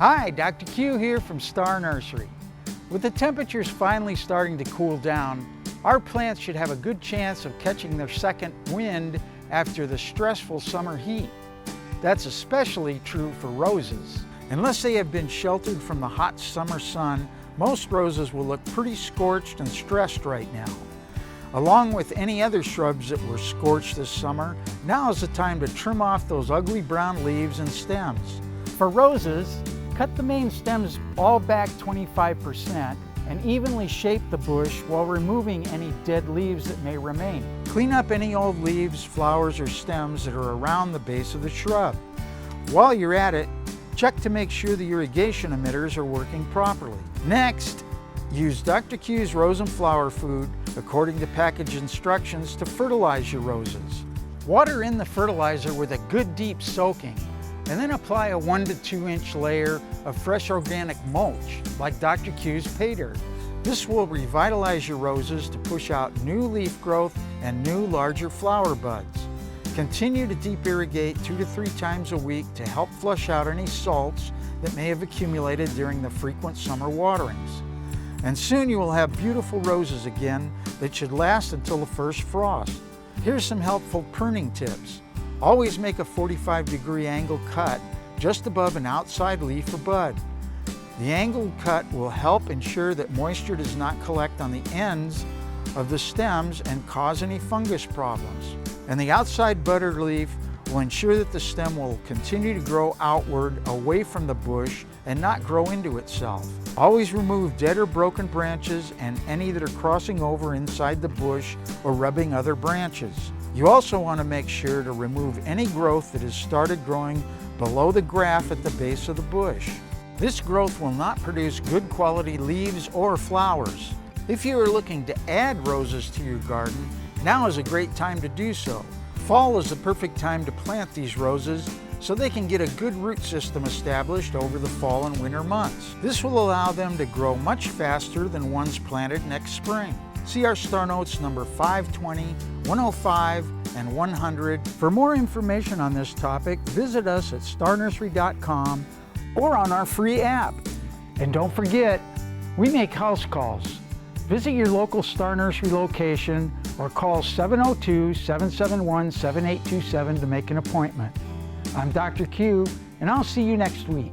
Hi, Dr. Q here from Star Nursery. With the temperatures finally starting to cool down, our plants should have a good chance of catching their second wind after the stressful summer heat. That's especially true for roses. Unless they have been sheltered from the hot summer sun, most roses will look pretty scorched and stressed right now. Along with any other shrubs that were scorched this summer, now is the time to trim off those ugly brown leaves and stems. For roses, cut the main stems all back 25% and evenly shape the bush while removing any dead leaves that may remain. Clean up any old leaves, flowers, or stems that are around the base of the shrub. While you're at it, check to make sure the irrigation emitters are working properly. Next, use Dr. Q's rose and flower food according to package instructions to fertilize your roses. Water in the fertilizer with a good deep soaking, and then apply a 1 to 2 inch layer of fresh organic mulch like Dr. Q's pay dirt. This will revitalize your roses to push out new leaf growth and new larger flower buds. Continue to deep irrigate 2 to 3 times a week to help flush out any salts that may have accumulated during the frequent summer waterings. And soon you will have beautiful roses again that should last until the first frost. Here's some helpful pruning tips. Always make a 45-degree angle cut just above an outside leaf or bud. The angled cut will help ensure that moisture does not collect on the ends of the stems and cause any fungus problems. And the outside bud or leaf will ensure that the stem will continue to grow outward away from the bush and not grow into itself. Always remove dead or broken branches and any that are crossing over inside the bush or rubbing other branches. You also want to make sure to remove any growth that has started growing below the graft at the base of the bush. This growth will not produce good quality leaves or flowers. If you are looking to add roses to your garden, now is a great time to do so. Fall is the perfect time to plant these roses so they can get a good root system established over the fall and winter months. This will allow them to grow much faster than ones planted next spring. See our Star Notes number 520, 105, and 100. For more information on this topic, visit us at starnursery.com or on our free app. And don't forget, we make house calls. Visit your local Star Nursery location or call 702-771-7827 to make an appointment. I'm Dr. Q, and I'll see you next week.